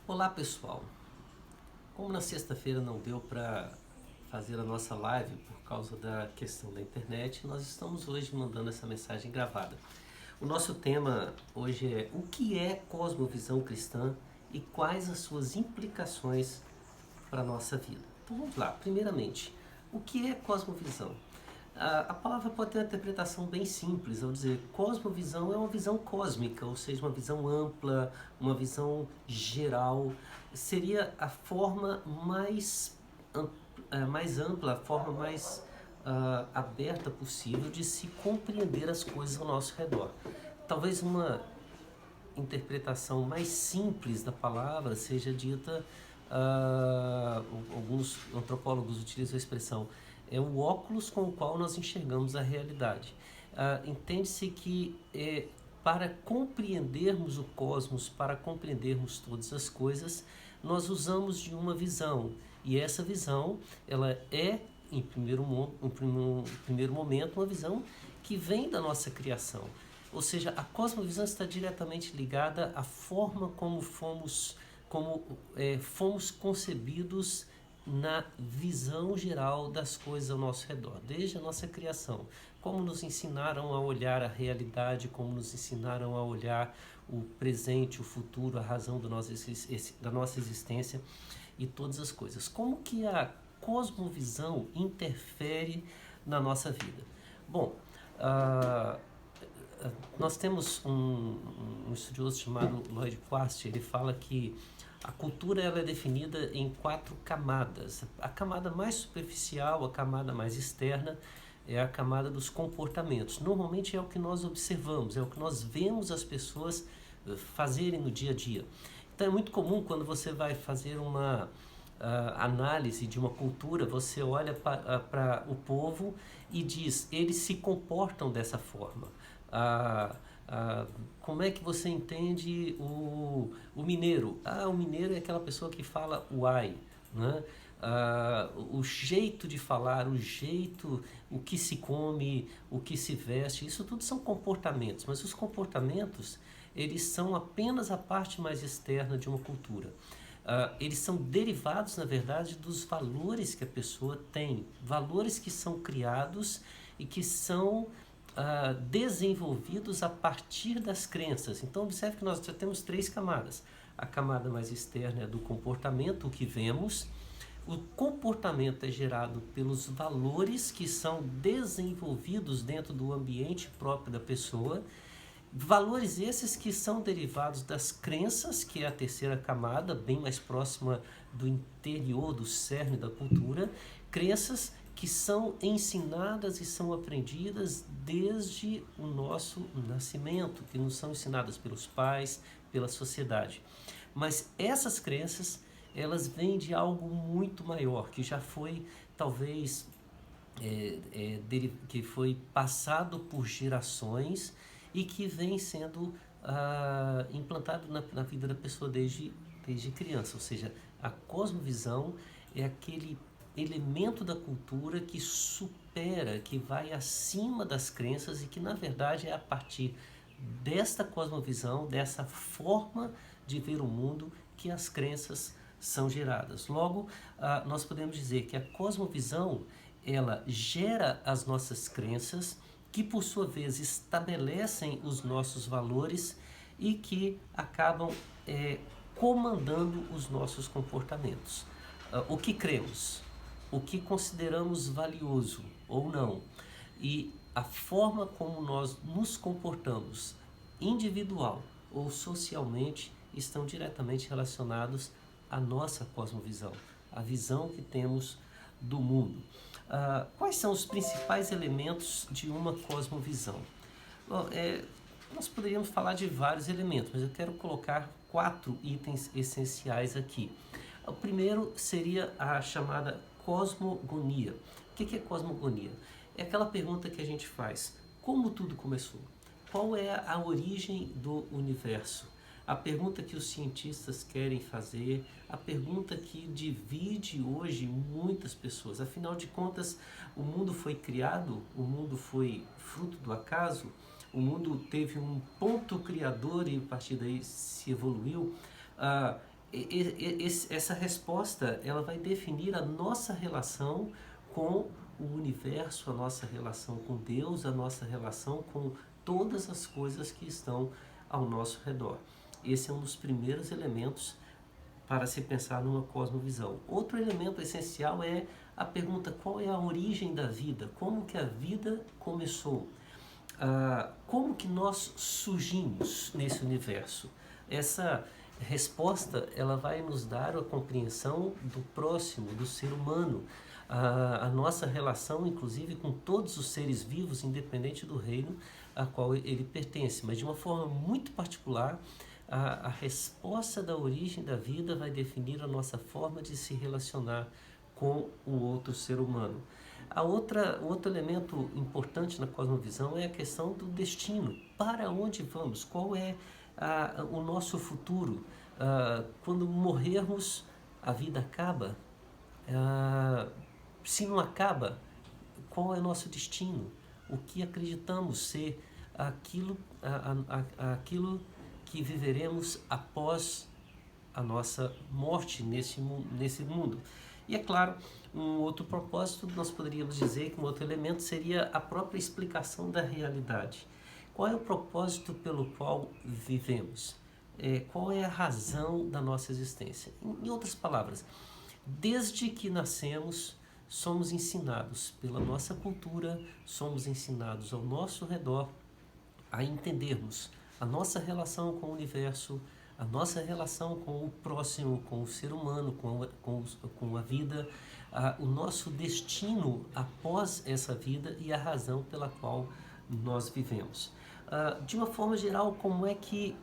Olá pessoal, como na sexta-feira não deu para fazer a nossa live por causa da questão da internet, nós estamos hoje mandando essa mensagem gravada. O nosso tema hoje é o que é cosmovisão cristã e quais as suas implicações para a nossa vida. Então vamos lá, primeiramente, o que é cosmovisão? A palavra pode ter uma interpretação bem simples, ao dizer cosmovisão é uma visão cósmica, ou seja, uma visão ampla, uma visão geral. Seria a forma mais ampla, a forma mais aberta possível de se compreender as coisas ao nosso redor. Talvez uma interpretação mais simples da palavra seja dita, alguns antropólogos utilizam a expressão, é o óculos com o qual nós enxergamos a realidade. Entende-se que para compreendermos o cosmos, para compreendermos todas as coisas, nós usamos de uma visão, e essa visão ela é, em primeiro momento, uma visão que vem da nossa criação. Ou seja, a cosmovisão está diretamente ligada à forma como fomos concebidos na visão geral das coisas ao nosso redor, desde a nossa criação. Como nos ensinaram a olhar a realidade, como nos ensinaram a olhar o presente, o futuro, a razão da nossa existência e todas as coisas. Como que a cosmovisão interfere na nossa vida? Bom, nós temos um estudioso chamado Lloyd Quartz. Ele fala que a cultura ela é definida em 4 camadas. A camada mais superficial, a camada mais externa, é a camada dos comportamentos. Normalmente é o que nós observamos, é o que nós vemos as pessoas fazerem no dia a dia. Então é muito comum quando você vai fazer uma análise de uma cultura, você olha para o povo e diz, eles se comportam dessa forma. Como é que você entende o mineiro? O mineiro é aquela pessoa que fala uai, né? O jeito de falar, o que se come, o que se veste, isso tudo são comportamentos, mas os comportamentos, eles são apenas a parte mais externa de uma cultura. Eles são derivados, na verdade, dos valores que a pessoa tem, valores que são criados e que são desenvolvidos a partir das crenças. Então observe que nós já temos 3 camadas. A camada mais externa é do comportamento, o que vemos. O comportamento é gerado pelos valores que são desenvolvidos dentro do ambiente próprio da pessoa. Valores esses que são derivados das crenças, que é a terceira camada, bem mais próxima do interior, do cerne da cultura. Crenças que são ensinadas e são aprendidas desde o nosso nascimento, que nos são ensinadas pelos pais, pela sociedade. Mas essas crenças, elas vêm de algo muito maior, que já foi, talvez, que foi passado por gerações e que vem sendo implantado na vida da pessoa desde criança. Ou seja, a cosmovisão é aquele elemento da cultura que supera, que vai acima das crenças e que na verdade é a partir desta cosmovisão, dessa forma de ver o mundo, que as crenças são geradas. Logo, nós podemos dizer que a cosmovisão ela gera as nossas crenças, que por sua vez estabelecem os nossos valores e que acabam comandando os nossos comportamentos. O que cremos, o que consideramos valioso ou não, e a forma como nós nos comportamos, individual ou socialmente, estão diretamente relacionados à nossa cosmovisão, a visão que temos do mundo. Quais são os principais elementos de uma cosmovisão? Bom, nós poderíamos falar de vários elementos, mas eu quero colocar 4 itens essenciais aqui. O primeiro seria a chamada cosmogonia. O que é cosmogonia? É aquela pergunta que a gente faz: como tudo começou? Qual é a origem do universo? A pergunta que os cientistas querem fazer, a pergunta que divide hoje muitas pessoas. Afinal de contas, o mundo foi criado, o mundo foi fruto do acaso, o mundo teve um ponto criador e a partir daí se evoluiu. essa resposta ela vai definir a nossa relação com o universo, a nossa relação com Deus, a nossa relação com todas as coisas que estão ao nosso redor. Esse é um dos primeiros elementos para se pensar numa cosmovisão. Outro elemento essencial é a pergunta: qual é a origem da vida? Como que a vida começou? Como que nós surgimos nesse universo? Essa resposta ela vai nos dar a compreensão do próximo, do ser humano, a nossa relação, inclusive, com todos os seres vivos, independente do reino a qual ele pertence. Mas de uma forma muito particular, a resposta da origem da vida vai definir a nossa forma de se relacionar com o outro ser humano. Outro elemento importante na cosmovisão é a questão do destino. Para onde vamos? Qual é o nosso futuro? Quando morrermos, a vida acaba? Se não acaba, qual é o nosso destino? O que acreditamos ser aquilo que viveremos após a nossa morte nesse mundo? E é claro, um outro propósito, nós poderíamos dizer que um outro elemento seria a própria explicação da realidade. Qual é o propósito pelo qual vivemos? Qual é a razão da nossa existência? Em outras palavras, desde que nascemos, somos ensinados pela nossa cultura, somos ensinados ao nosso redor a entendermos a nossa relação com o universo, a nossa relação com o próximo, com o ser humano, com a vida, o nosso destino após essa vida e a razão pela qual nós vivemos. De uma forma geral, como é que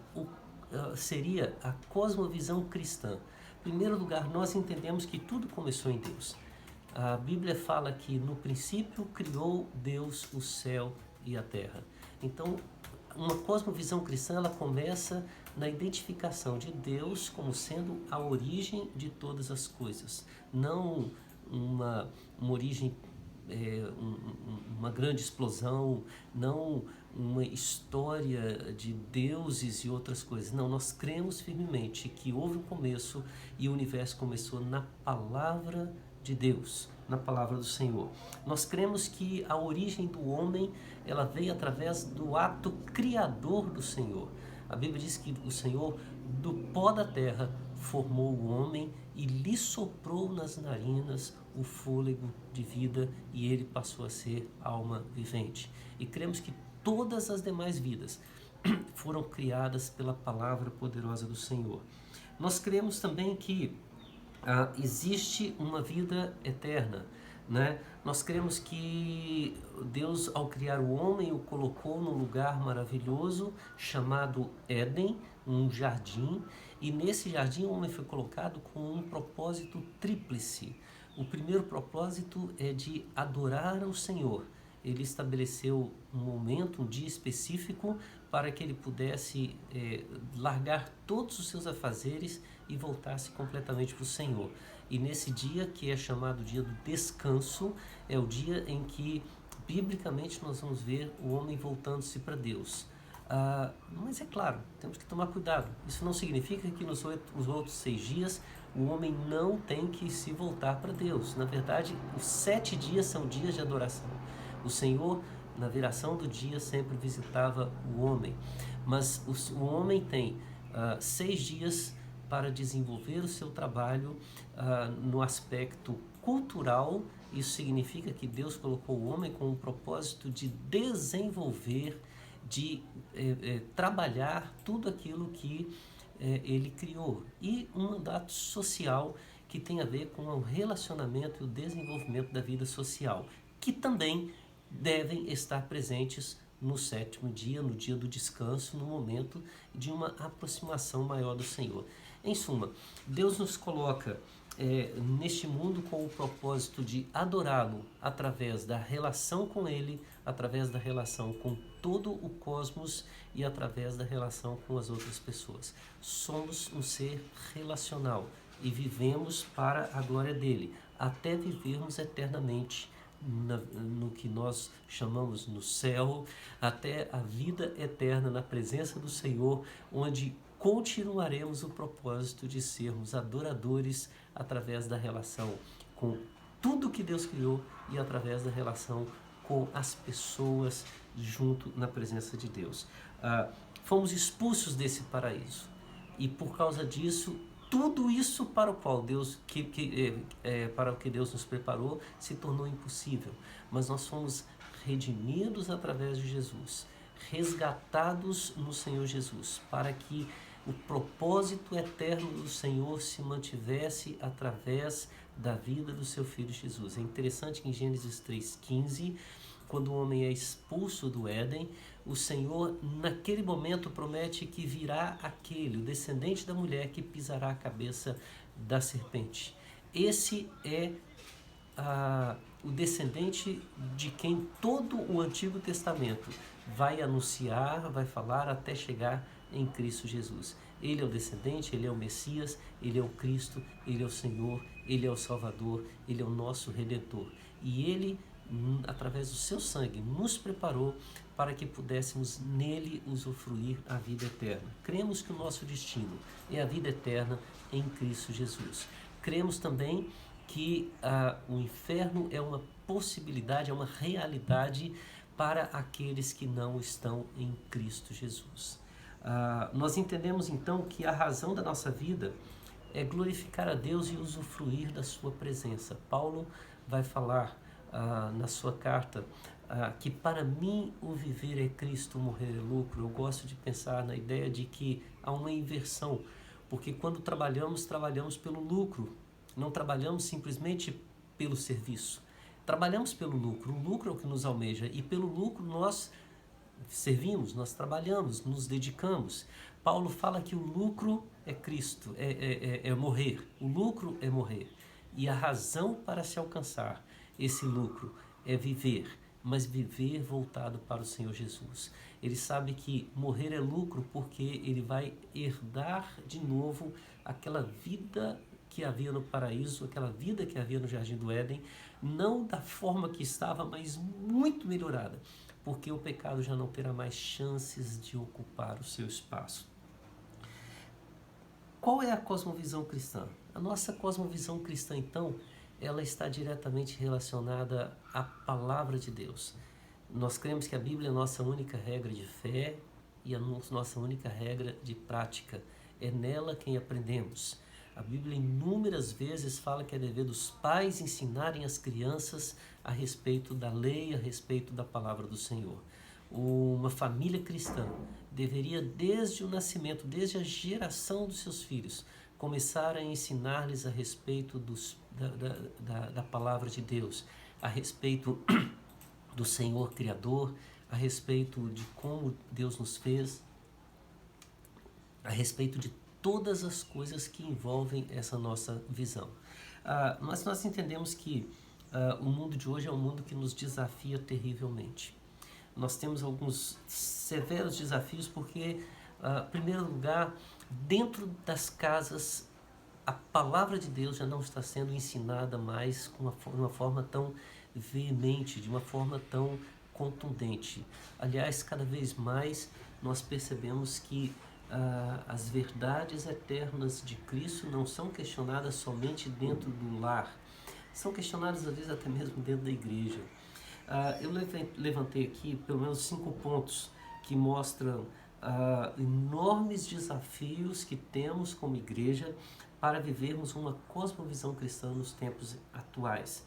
seria a cosmovisão cristã? Em primeiro lugar, nós entendemos que tudo começou em Deus. A Bíblia fala que no princípio criou Deus o céu e a terra. Então, uma cosmovisão cristã ela começa na identificação de Deus como sendo a origem de todas as coisas, não uma origem, uma grande explosão, não uma história de deuses e outras coisas. Não, nós cremos firmemente que houve um começo e o universo começou na palavra de Deus, na palavra do Senhor. Nós cremos que a origem do homem ela veio através do ato criador do Senhor. A Bíblia diz que o Senhor, do pó da terra, formou o homem e lhe soprou nas narinas o fôlego de vida e ele passou a ser alma vivente. E cremos que todas as demais vidas foram criadas pela palavra poderosa do Senhor. Nós cremos também que existe uma vida eterna, né? Nós cremos que Deus, ao criar o homem, o colocou num lugar maravilhoso chamado Éden, um jardim, e nesse jardim o homem foi colocado com um propósito tríplice. O primeiro propósito é de adorar ao Senhor. Ele estabeleceu um momento, um dia específico para que ele pudesse largar todos os seus afazeres e voltar-se completamente para o Senhor. E nesse dia, que é chamado dia do descanso, é o dia em que, biblicamente, nós vamos ver o homem voltando-se para Deus. Mas é claro, temos que tomar cuidado. Isso não significa que nos outros 6 dias o homem não tem que se voltar para Deus. Na verdade, os 7 dias são dias de adoração. O Senhor, na viração do dia, sempre visitava o homem. Mas o homem tem 6 dias para desenvolver o seu trabalho no aspecto cultural. Isso significa que Deus colocou o homem com o propósito de desenvolver, de trabalhar tudo aquilo que ele criou. E um mandato social que tem a ver com o relacionamento e o desenvolvimento da vida social, que também devem estar presentes no 7º dia, no dia do descanso, no momento de uma aproximação maior do Senhor. Em suma, Deus nos coloca neste mundo com o propósito de adorá-lo através da relação com Ele, através da relação com todo o cosmos e através da relação com as outras pessoas. Somos um ser relacional e vivemos para a glória dele, até vivermos eternamente no que nós chamamos no céu, até a vida eterna na presença do Senhor, onde continuaremos o propósito de sermos adoradores através da relação com tudo que Deus criou e através da relação com as pessoas junto na presença de Deus. Fomos expulsos desse paraíso e por causa disso, tudo isso para o qual Deus, para o que Deus nos preparou, se tornou impossível. Mas nós fomos redimidos através de Jesus, resgatados no Senhor Jesus, para que o propósito eterno do Senhor se mantivesse através da vida do seu Filho Jesus. É interessante que em Gênesis 3,15, quando o homem é expulso do Éden, o Senhor naquele momento promete que virá aquele, o descendente da mulher, que pisará a cabeça da serpente. Esse é o descendente de quem todo o Antigo Testamento vai anunciar, vai falar até chegar em Cristo Jesus. Ele é o descendente, ele é o Messias, ele é o Cristo, ele é o Senhor, ele é o Salvador, ele é o nosso Redentor. E ele, através do seu sangue, nos preparou para que pudéssemos nele usufruir a vida eterna. Cremos que o nosso destino é a vida eterna em Cristo Jesus. Cremos também que o inferno é uma possibilidade, é uma realidade para aqueles que não estão em Cristo Jesus. Nós entendemos então que a razão da nossa vida é glorificar a Deus e usufruir da sua presença. Paulo vai falar na sua carta que para mim o viver é Cristo, o morrer é lucro. Eu gosto de pensar na ideia de que há uma inversão, porque quando trabalhamos pelo lucro, não trabalhamos simplesmente pelo serviço. Trabalhamos pelo lucro, o lucro é o que nos almeja e pelo lucro nós servimos, nós trabalhamos, nos dedicamos. Paulo fala que o lucro é Cristo, é morrer. O lucro é morrer. E a razão para se alcançar esse lucro é viver, mas viver voltado para o Senhor Jesus. Ele sabe que morrer é lucro porque ele vai herdar de novo aquela vida que havia no paraíso, aquela vida que havia no Jardim do Éden, não da forma que estava, mas muito melhorada, porque o pecado já não terá mais chances de ocupar o seu espaço. Qual é a cosmovisão cristã? A nossa cosmovisão cristã, então, ela está diretamente relacionada à palavra de Deus. Nós cremos que a Bíblia é a nossa única regra de fé e a nossa única regra de prática. É nela quem aprendemos. A Bíblia inúmeras vezes fala que é dever dos pais ensinarem as crianças a respeito da lei, a respeito da palavra do Senhor. Uma família cristã deveria, desde o nascimento, desde a geração dos seus filhos, começar a ensinar-lhes a respeito da palavra de Deus, a respeito do Senhor Criador, a respeito de como Deus nos fez, a respeito de todas as coisas que envolvem essa nossa visão. Mas nós entendemos que o mundo de hoje é um mundo que nos desafia terrivelmente. Nós temos alguns severos desafios porque, em primeiro lugar, dentro das casas, a palavra de Deus já não está sendo ensinada mais de uma forma tão veemente, de uma forma tão contundente. Aliás, cada vez mais nós percebemos que as verdades eternas de Cristo não são questionadas somente dentro do lar, são questionadas às vezes até mesmo dentro da igreja. Eu levantei aqui pelo menos 5 pontos que mostram enormes desafios que temos como igreja para vivermos uma cosmovisão cristã nos tempos atuais.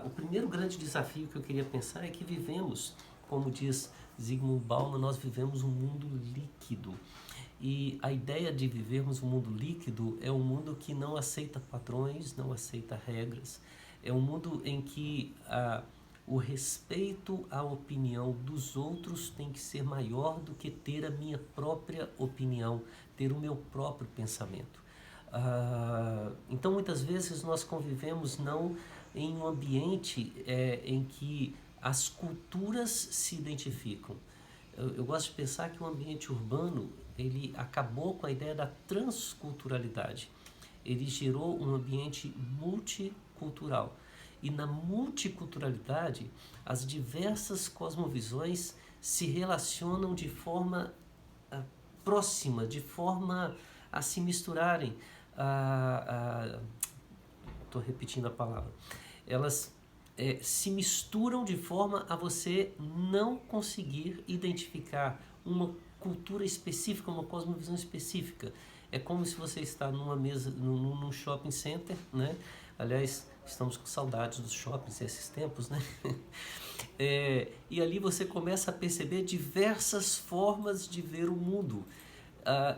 O primeiro grande desafio que eu queria pensar é que vivemos, como diz Zygmunt Bauman, nós vivemos um mundo líquido. E a ideia de vivermos um mundo líquido é um mundo que não aceita padrões, não aceita regras. É um mundo em que o respeito à opinião dos outros tem que ser maior do que ter a minha própria opinião, ter o meu próprio pensamento. Então, muitas vezes nós convivemos não em um ambiente em que as culturas se identificam. Eu gosto de pensar que o ambiente urbano ele acabou com a ideia da transculturalidade. Ele gerou um ambiente multicultural. E na multiculturalidade, as diversas cosmovisões se relacionam de forma próxima, de forma a se misturarem. Estou repetindo a palavra. Elas se misturam de forma a você não conseguir identificar uma cultura específica, uma cosmovisão específica. É como se você está numa mesa, num shopping center, né? Aliás, estamos com saudades dos shoppings esses tempos, né? E ali você começa a perceber diversas formas de ver o mundo.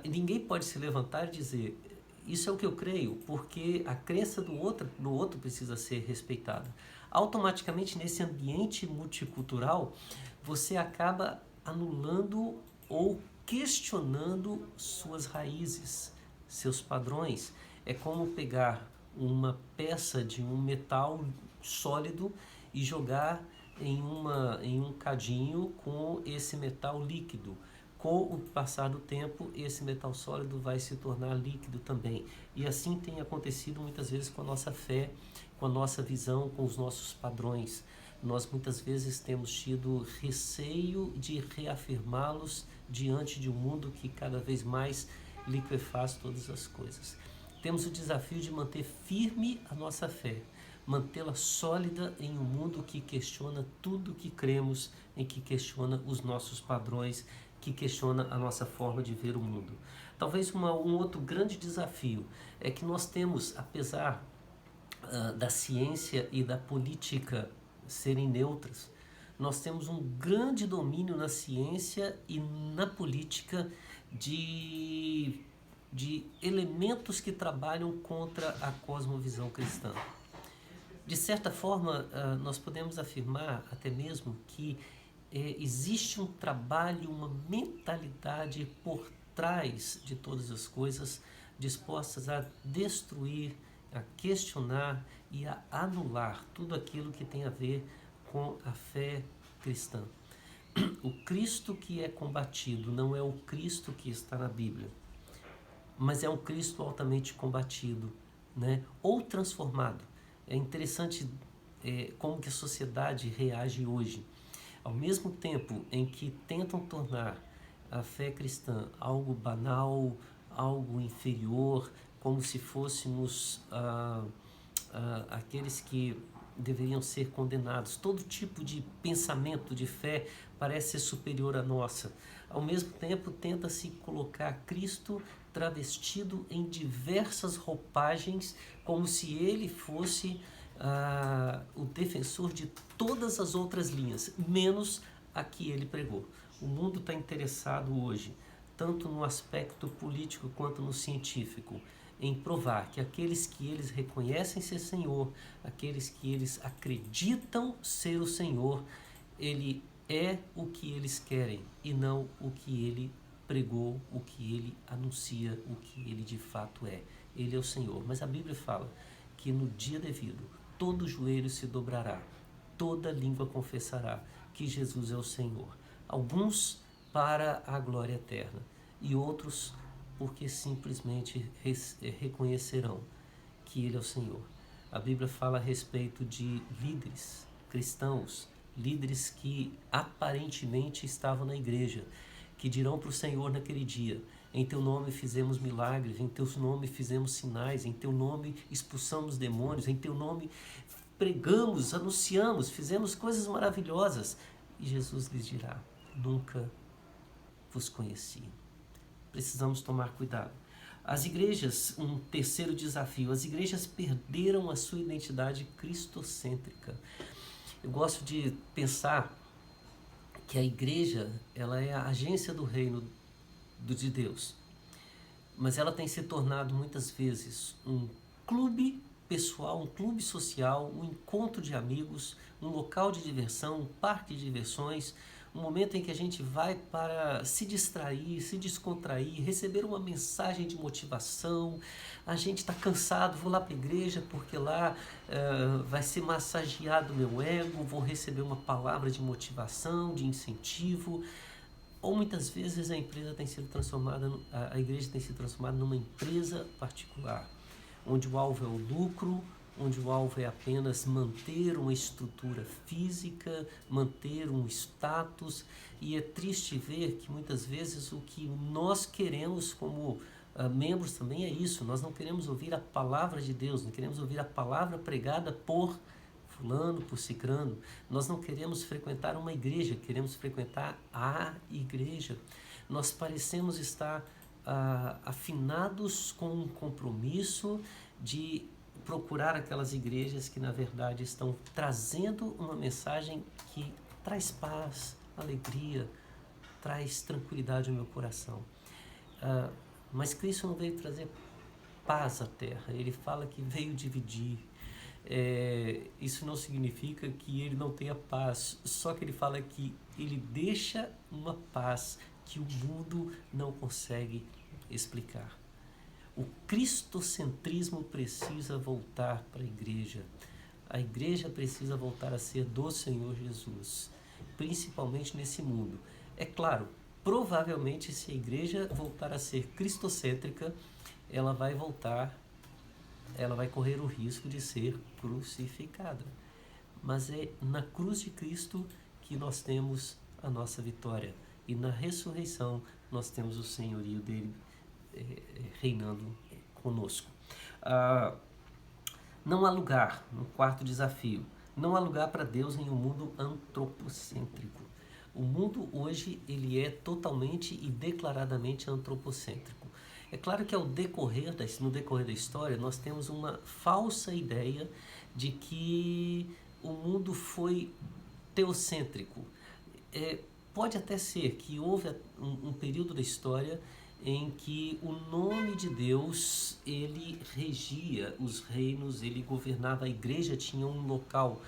Ninguém pode se levantar e dizer, isso é o que eu creio, porque a crença do outro precisa ser respeitada. Automaticamente, nesse ambiente multicultural, você acaba anulando ou questionando suas raízes, seus padrões. É como pegar uma peça de um metal sólido e jogar em um cadinho com esse metal líquido. Com o passar do tempo, esse metal sólido vai se tornar líquido também. E assim tem acontecido muitas vezes com a nossa fé, com a nossa visão, com os nossos padrões. Nós muitas vezes temos tido receio de reafirmá-los diante de um mundo que cada vez mais liquefaz todas as coisas. Temos o desafio de manter firme a nossa fé, mantê-la sólida em um mundo que questiona tudo o que cremos, em que questiona os nossos padrões, que questiona a nossa forma de ver o mundo. Talvez um outro grande desafio é que nós temos, apesar da ciência e da política serem neutras, nós temos um grande domínio na ciência e na política de elementos que trabalham contra a cosmovisão cristã. De certa forma, nós podemos afirmar até mesmo que existe um trabalho, uma mentalidade por trás de todas as coisas, dispostas a destruir, a questionar e a anular tudo aquilo que tem a ver com a fé cristã. O Cristo que é combatido não é o Cristo que está na Bíblia, mas é um Cristo altamente combatido, né? Ou transformado. É interessante como que a sociedade reage hoje. Ao mesmo tempo em que tentam tornar a fé cristã algo banal, algo inferior, como se fôssemos aqueles que deveriam ser condenados. Todo tipo de pensamento de fé parece ser superior à nossa. Ao mesmo tempo, tenta-se colocar Cristo travestido em diversas roupagens, como se ele fosse o defensor de todas as outras linhas, menos a que ele pregou. O mundo está interessado hoje, tanto no aspecto político quanto no científico, em provar que aqueles que eles reconhecem ser Senhor, aqueles que eles acreditam ser o Senhor, ele é o que eles querem e não o que ele pregou, o que ele anuncia, o que ele de fato é. Ele é o Senhor. Mas a Bíblia fala que no dia devido, todo joelho se dobrará, toda língua confessará que Jesus é o Senhor. Alguns para a glória eterna e outros porque simplesmente reconhecerão que Ele é o Senhor. A Bíblia fala a respeito de líderes cristãos, líderes que aparentemente estavam na igreja, que dirão para o Senhor naquele dia: em teu nome fizemos milagres, em teu nome fizemos sinais, em teu nome expulsamos demônios, em teu nome pregamos, anunciamos, fizemos coisas maravilhosas. E Jesus lhes dirá: nunca vos conheci. Precisamos tomar cuidado. As igrejas, um terceiro desafio, as igrejas perderam a sua identidade cristocêntrica. Eu gosto de pensar que a igreja, ela é a agência do reino de Deus, mas ela tem se tornado muitas vezes um clube pessoal, um clube social, um encontro de amigos, um local de diversão, um parque de diversões, um momento em que a gente vai para se distrair, se descontrair, receber uma mensagem de motivação. A gente está cansado, vou lá para a igreja porque lá vai ser massageado o meu ego, vou receber uma palavra de motivação, de incentivo. Ou muitas vezes a igreja tem sido transformada numa empresa particular, onde o alvo é o lucro, onde o alvo é apenas manter uma estrutura física, manter um status, e é triste ver que muitas vezes o que nós queremos como membros também é isso. Nós não queremos ouvir a palavra de Deus, não queremos ouvir a palavra pregada por fulano, por cicrano. Nós não queremos frequentar uma igreja, queremos frequentar a igreja. Nós parecemos estar afinados com um compromisso de procurar aquelas igrejas que na verdade estão trazendo uma mensagem que traz paz, alegria, traz tranquilidade ao meu coração. Mas Cristo não veio trazer paz à terra, ele fala que veio dividir. Isso não significa que ele não tenha paz, só que ele fala que ele deixa uma paz que o mundo não consegue explicar. O cristocentrismo precisa voltar para a igreja. A igreja precisa voltar a ser do Senhor Jesus, principalmente nesse mundo. É claro, provavelmente se a igreja voltar a ser cristocêntrica, ela vai correr o risco de ser crucificada. Mas é na cruz de Cristo que nós temos a nossa vitória. E na ressurreição nós temos o senhorio dele reinando conosco. Não há lugar, no quarto desafio, não há lugar para Deus em um mundo antropocêntrico. O mundo hoje ele é totalmente e declaradamente antropocêntrico. É claro que no decorrer da história nós temos uma falsa ideia de que o mundo foi teocêntrico. Pode até ser que houve um período da história em que o nome de Deus ele regia os reinos, ele governava, a igreja tinha um local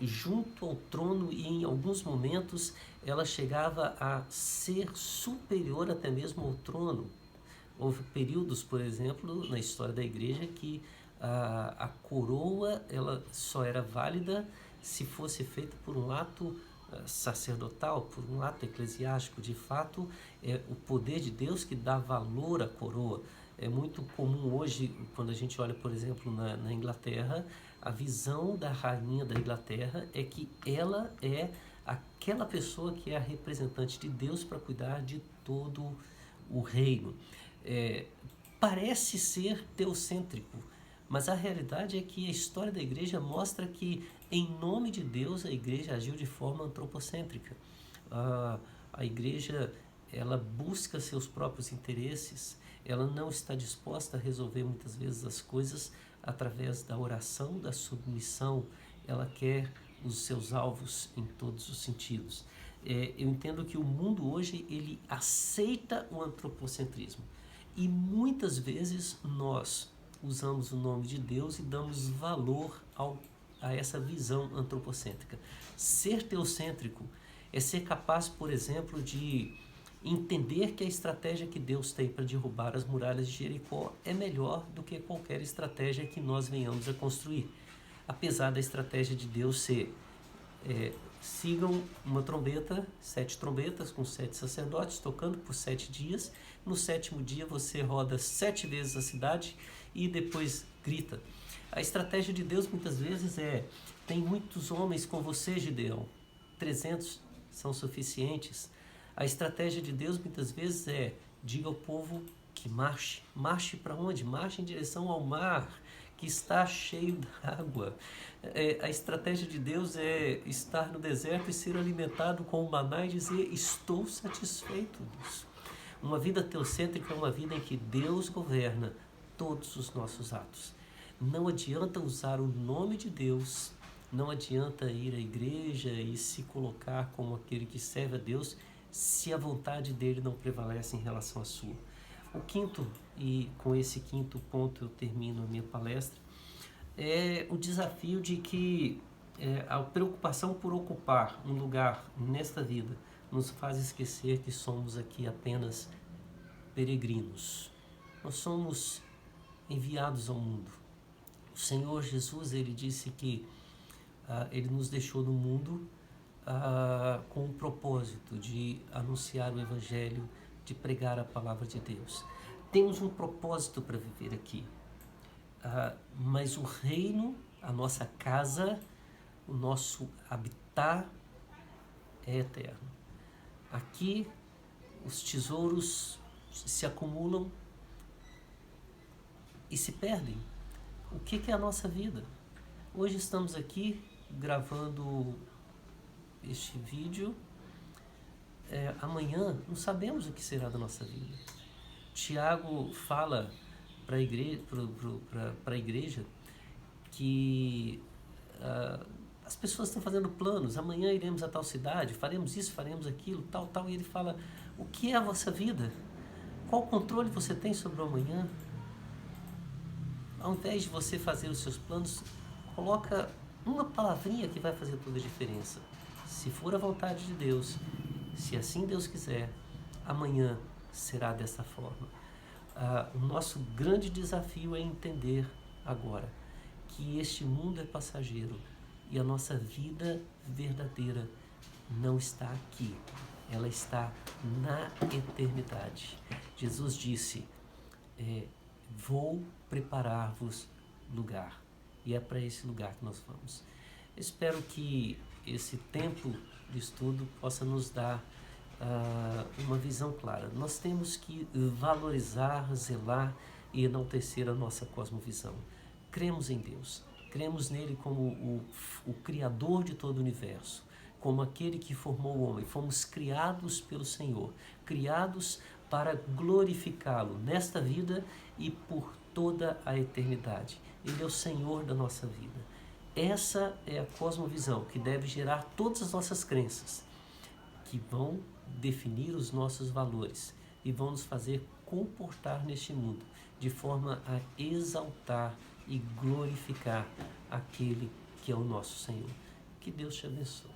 junto ao trono, e em alguns momentos ela chegava a ser superior até mesmo ao trono. Houve períodos, por exemplo, na história da igreja que a coroa ela só era válida se fosse feita por um ato sacerdotal, por um ato eclesiástico. De fato, é o poder de Deus que dá valor à coroa. É muito comum hoje, quando a gente olha, por exemplo, na Inglaterra, a visão da rainha da Inglaterra é que ela é aquela pessoa que é a representante de Deus para cuidar de todo o reino. Parece ser teocêntrico, mas a realidade é que a história da igreja mostra que, em nome de Deus, a igreja agiu de forma antropocêntrica. A igreja ela busca seus próprios interesses, ela não está disposta a resolver muitas vezes as coisas através da oração, da submissão. Ela quer os seus alvos em todos os sentidos. Eu entendo que o mundo hoje ele aceita o antropocentrismo, e muitas vezes nós usamos o nome de Deus e damos valor a essa visão antropocêntrica. Ser teocêntrico é ser capaz, por exemplo, de entender que a estratégia que Deus tem para derrubar as muralhas de Jericó é melhor do que qualquer estratégia que nós venhamos a construir. Apesar da estratégia de Deus ser sigam uma trombeta, 7 trombetas com 7 sacerdotes tocando por 7 dias. No 7º dia você roda 7 vezes a cidade e depois grita. A estratégia de Deus muitas vezes tem muitos homens com você, Gideão, 300 são suficientes. A estratégia de Deus muitas vezes diga ao povo que marche. Marche para onde? Marche em direção ao mar, que está cheio d'água. A estratégia de Deus é estar no deserto e ser alimentado com o maná e dizer: estou satisfeito disso. Uma vida teocêntrica é uma vida em que Deus governa todos os nossos atos. Não adianta usar o nome de Deus, não adianta ir à igreja e se colocar como aquele que serve a Deus, se a vontade dele não prevalece em relação à sua. O quinto, e com esse quinto ponto eu termino a minha palestra, é o desafio de que a preocupação por ocupar um lugar nesta vida nos faz esquecer que somos aqui apenas peregrinos. Nós somos enviados ao mundo. O Senhor Jesus, ele disse que ele nos deixou no mundo com o propósito de anunciar o de pregar a palavra de Deus. Temos um propósito para viver aqui. mas o reino, a nossa casa, o nosso habitat é eterno. Aqui os tesouros se acumulam e se perdem. O que é a nossa vida? Hoje estamos aqui gravando este vídeo. Amanhã não sabemos o que será da nossa vida. Tiago fala para a igreja que as pessoas estão fazendo planos. Amanhã iremos a tal cidade, faremos isso, faremos aquilo, tal, tal. E ele fala, o que é a vossa vida? Qual controle você tem sobre o amanhã? Ao invés de você fazer os seus planos, coloca uma palavrinha que vai fazer toda a diferença. Se for a vontade de Deus, se assim Deus quiser, amanhã será dessa forma. O nosso grande desafio é entender agora que este mundo é passageiro e a nossa vida verdadeira não está aqui, ela está na eternidade. Jesus disse, vou preparar-vos lugar, e é para esse lugar que nós vamos. Espero que esse tempo de estudo possa nos dar uma visão clara. Nós temos que valorizar, zelar e enaltecer a nossa cosmovisão. Cremos em Deus, cremos nele como o Criador de todo o universo, como aquele que formou o homem. Fomos criados pelo Senhor, criados para glorificá-lo nesta vida e por toda a eternidade. Ele é o Senhor da nossa vida. Essa é a cosmovisão que deve gerar todas as nossas crenças, que vão definir os nossos valores e vão nos fazer comportar neste mundo de forma a exaltar e glorificar aquele que é o nosso Senhor. Que Deus te abençoe.